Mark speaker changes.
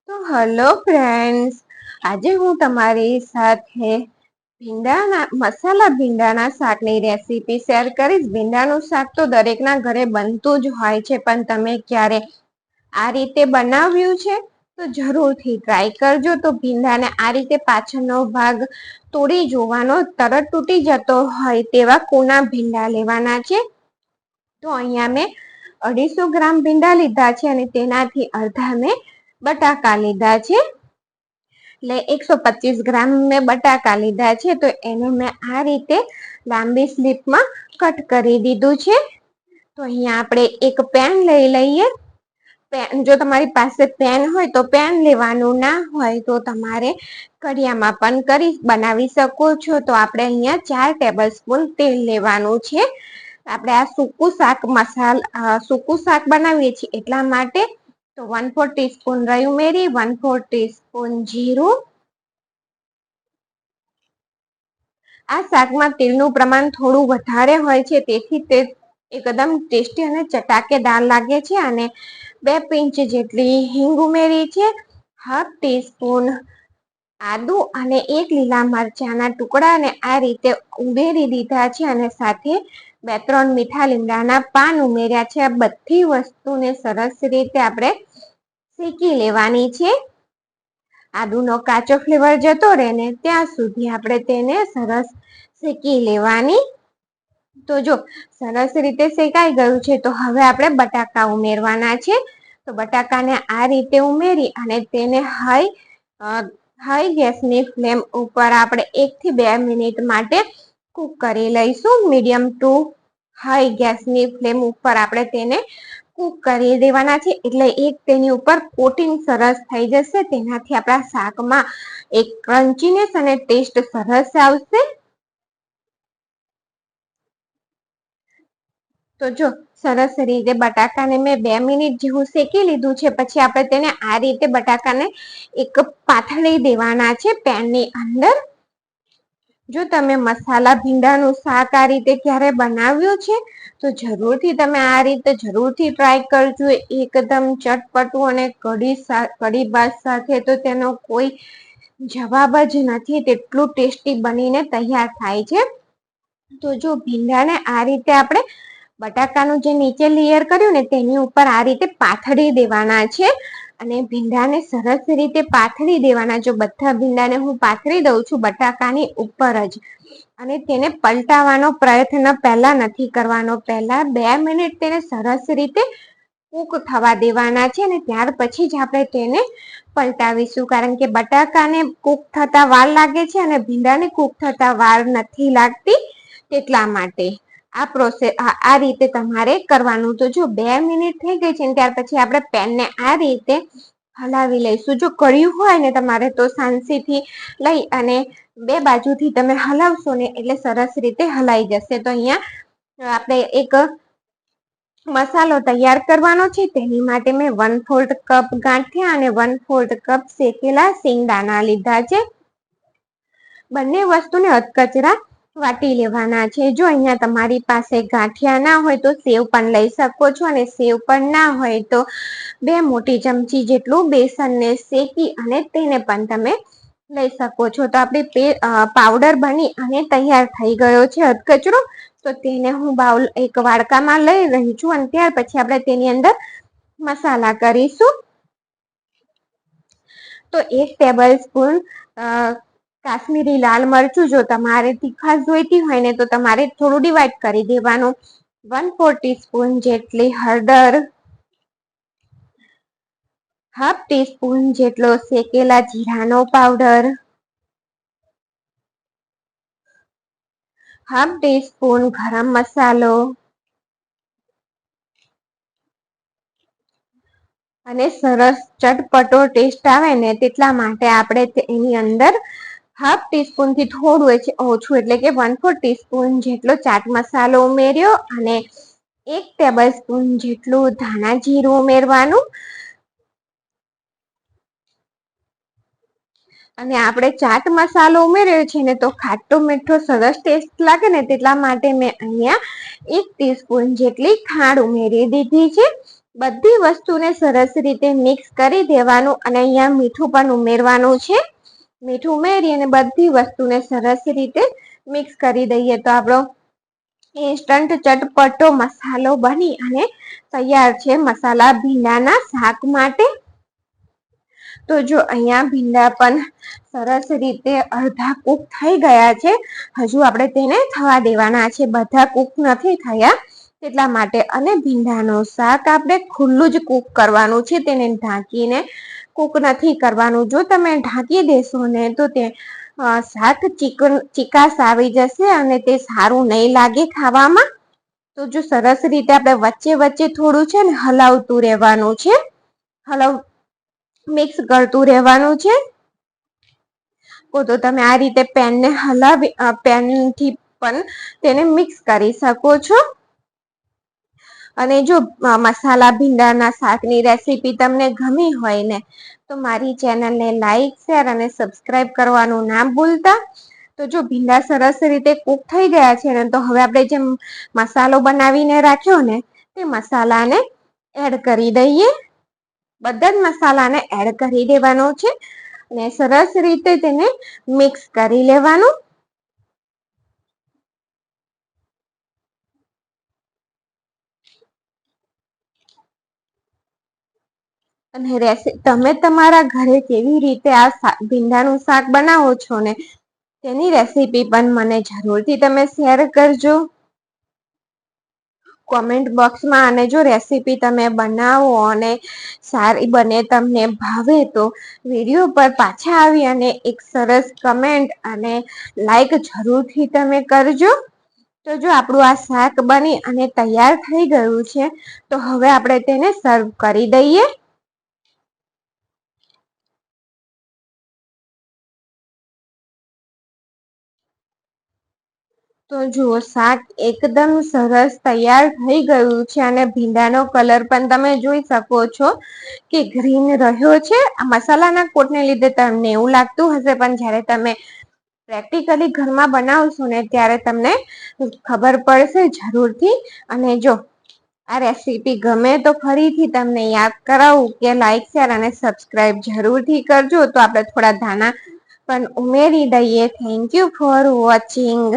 Speaker 1: તો hello friends, આજે હું તમારી સાથે મસાલા ભીંડાના શાકની રેસીપી શેર કરીશ. ભીંડાનું શાક તો દરેકના ઘરે બનતું જ હોય છે, પણ તમે ક્યારે આ રીતે બનાવ્યું છે તો જરૂરથી ટ્રાય કરજો. તો ભીંડાને આ રીતે પાછળનો ભાગ તોડી જોવાનો, તરત તૂટી જતો હોય તેવા કૂણા ભીંડા લેવાના છે. તો અહીંયા મેં 250 ગ્રામ ભીંડા લીધા છે અને તેનાથી અડધા મેં બટાકા લીધા છે. એટલે 125 ગ્રામ મેં બટાકા લીધા છે. તો એને મેં આ રીતે લાંબી સ્લીપમાં કટ કરી દીધું છે. તો અહીંયા આપણે એક પેન લઈ લઈએ. જો તમારી પાસે પેન હોય તો પેન લેવાનું, ના હોય તો તમારે કઢિયામાં પણ બનાવી શકો છો. તો આપણે અહીંયા 4 ટેબલ સ્પૂન તેલ લેવાનું છે. આપણે આ સૂકું શાક બનાવીએ છીએ એટલા માટે. તો 1/4 ટીસ્પૂન રાઈ ઉમેરી, 1/4 ટીસ્પૂન જીરું. આ શાકમાં તેલનું પ્રમાણ થોડું વધારે હોય છે, તેથી તે એકદમ ટેસ્ટી અને ચટાકેદાર લાગે છે. અને 2 પિંચ જેટલી હિંગ ઉમેરી છે, 1/2 ટીસ્પૂન આદુ અને 1 લીલા મરચાના ટુકડા અને આ રીતે ઉમેરી દીધા છે. અને સાથે 2-3 મીઠા લીમડાના પાન ઉમેર્યા છે. આ બધી વસ્તુને સરસ રીતે આપણે શેકી લેવાની છે. આદુનો કાચો ફ્લેવર જતો રહે ને ત્યાં સુધી આપણે તેને સરસ શેકી લેવાની. તો જો સરસ રીતે શેકાઈ ગયું છે, તો હવે આપણે બટાકા ઉમેરવાના છે. તો બટાકાને આ રીતે ઉમેરી અને તેને હાઈ ગેસની ફ્લેમ ઉપર આપણે 1 થી 2 મિનિટ માટે કૂક કરી લઈશું. મીડિયમ ટુ હાઈ ગેસની ફ્લેમ ઉપર આપણે તેને કૂક કરી દેવાના છે. એટલે એક તેની ઉપર કોટિંગ સરસ થઈ જશે. તેનાથી આપણા શાકમાં એક ક્રન્ચીનેસ અને ટેસ્ટ સરસ આવશે. તો જો સરસ રીતે બટાકાને મેં 2 મિનિટ જેવું શેકી લીધું છે. પછી આપણે તેને આ રીતે બટાકાને એક પાથરી દેવાના છે પેનની અંદર. જો તમે મસાલા ભીંડાનું શાક આ રીતે ક્યારે બનાવ્યું છે તો જરૂરથી તમે આ રીતે જરૂરથી ટ્રાય કરજો. એકદમ ચટપટું અને કઢી ભાત સાથે તો તેનો કોઈ જવાબ જ નથી. તેટલું ટેસ્ટી બનીને તૈયાર થાય છે. તો જો ભીંડાને આ રીતે આપણે બટાકાનું જે નીચે લેયર કર્યું ને તેની ઉપર આ રીતે પાથરી દેવાના છે. અને ભીંડાને સરસ રીતે પાથરી દેવાના. જો બધા ભીંડાને હું પાથરી દઉં છું બટાકાની ઉપર જ, અને તેને પલટાવવાનો પ્રયત્ન પહેલા નથી કરવાનો. પહેલા 2 મિનિટ તેને સરસ રીતે કૂક થવા દેવાના છે અને ત્યાર પછી જ આપણે તેને પલટાવીશું. કારણ કે બટાકાને કૂક થતા વાર લાગે છે અને ભીંડાને કૂક થતા વાર નથી લાગતી, તેટલા માટે આ રીતે તમારે કરવાનું. તો જો 2 મિનિટ થઈ ગઈ છે ને ત્યાર પછી આપણે પેનને આ રીતે હલાવી લઈશું. જો કળિયું હોય ને તમારે તો સાણસીથી લઈ અને 2 બાજુથી તમે હલાવશો ને એટલે સરસ રીતે હલાઈ જશે. તો અહીંયા આપણે એક મસાલો તૈયાર કરવાનો છે. તેની માટે મેં 1/4 કપ ગાંઠિયા અને 1/4 કપ શેકેલા સિંગદાણા લીધા છે. બંને વસ્તુને અધકચરા વાટી લેવાના છે. જો અહીંયા તમારી પાસે ગાંઠિયા ના હોય તો સેવ પણ લઈ શકો છો, અને સેવ પણ ના હોય તો 2 મોટી ચમચી જેટલું બેસનને શેકી અને તેને પણ તમે લઈ શકો છો. તો આપણી પાવડર બની અને તૈયાર થઈ ગયો છે અધકચરો. તો તેને હું એક વાડકામાં લઈ રહી છું અને ત્યાર પછી આપણે તેની અંદર મસાલા કરીશું. તો 1 ટેબલ સ્પૂન કાશ્મીરી લાલ મરચું, જો તમારે તીખાશ જોઈતી હોય ને તો તમારે થોડું ડિવાઈડ કરી દેવાનું. 1/4 ટીસ્પૂન જેટલી હળદર, 1/2 ટીસ્પૂન જેટલો શેકેલા જીરાનો પાવડર, 1/2 ટીસ્પૂન ગરમ મસાલો અને સરસ ચટપટો ટેસ્ટ આવે ને તેટલા માટે આપણે એની અંદર 1/2 ટીસ્પૂન થી થોડું ઓછું એટલે કે 1/4 ટીસ્પૂન જેટલો ચાટ મસાલો ઉમેર્યો અને 1 ટેબલ સ્પૂન જેટલું ધાણા જીરું ઉમેરવાનું. અને આપણે ચાટ મસાલો ઉમેર્યો છે ને તો ખાટો મીઠો સરસ ટેસ્ટ લાગે ને તેટલા માટે મેં અહીંયા 1 ટીસ્પૂન જેટલી ખાંડ ઉમેરી દીધી છે. બધી વસ્તુને સરસ રીતે મિક્સ કરી દેવાનું અને અહીંયા મીઠું પણ ઉમેરવાનું છે. મીઠું ઉમેરી અને બધી વસ્તુને સરસ રીતે મિક્સ કરી દઈએ તો આપણો ઇન્સ્ટન્ટ ચટપટો મસાલો બની અને તૈયાર છે મસાલા ભીંડાના શાક માટે. તો જો અહીંયા ભીંડા પણ સરસ રીતે અડધા કૂક થઈ ગયા છે. હજુ આપણે તેને થવા દેવાના છે, બધા કૂક નથી થયા એટલા માટે. અને ભીંડાનું શાક આપણે ખુલ્લું જ કૂક કરવાનું છે, તેને ઢાંકીને કૂક નથી કરવાનું. જો તમે ઢાંકી દેશો ને તો તે શાક ચીકાશ આવી જશે અને તે સારું નહીં લાગે ખાવામાં. તો જો સરસ રીતે આપણે વચ્ચે વચ્ચે થોડું છે ને હલાવતું રહેવાનું છે, મિક્સ કરતું રહેવાનું છે. તો તમે આ રીતે પેનને હલાવી પેનથી પણ તેને મિક્સ કરી શકો છો. અને જો મસાલા ભીંડાના શાકની રેસીપી તમને ગમી હોય ને તો મારી ચેનલને લાઈક, શેર અને સબસ્ક્રાઈબ કરવાનું ના ભૂલતા. તો જો ભીંડા સરસ રીતે કૂક થઈ ગયા છે ને તો હવે આપણે જે મસાલો બનાવીને રાખ્યો ને તે મસાલાને એડ કરી દઈએ. બધા જ મસાલાને એડ કરી દેવાનો છે અને સરસ રીતે તેને મિક્સ કરી લેવાનું. અને તમે તમારા ઘરે કેવી રીતે આ ભીંડાનું શાક બનાવો છો ને તેની રેસીપી પણ મને જરૂરથી તમે શેર કરજો કોમેન્ટ બોક્સમાં. અને જો રેસીપી તમે બનાવો અને સારી બને, તમને ભાવે તો વિડીયો પર પાછા આવી અને એક સરસ કમેન્ટ અને લાઈક જરૂરથી તમે કરજો. તો જો આપણું આ શાક બની અને તૈયાર થઈ ગયું છે તો હવે આપણે તેને સર્વ કરી દઈએ. તો જુઓ શાક એકદમ સરસ તૈયાર થઈ ગયું છે અને ભીંડાનો કલર પણ તમે જોઈ શકો છો કે ગ્રીન રહ્યો છે. આ મસાલાના કોટને લીધે તમને એવું લાગતું હશે, પણ જ્યારે તમે પ્રેક્ટિકલી ઘરમાં બનાવશો ને ત્યારે તમને ખબર પડશે જરૂરથી. અને જો આ રેસીપી ગમે તો ફરીથી તમને યાદ કરાવું કે લાઈક, શેર અને સબસ્ક્રાઈબ જરૂરથી કરજો. તો આપણે થોડા ધાણા પણ ઉમેરી દઈએ. Thank you for watching.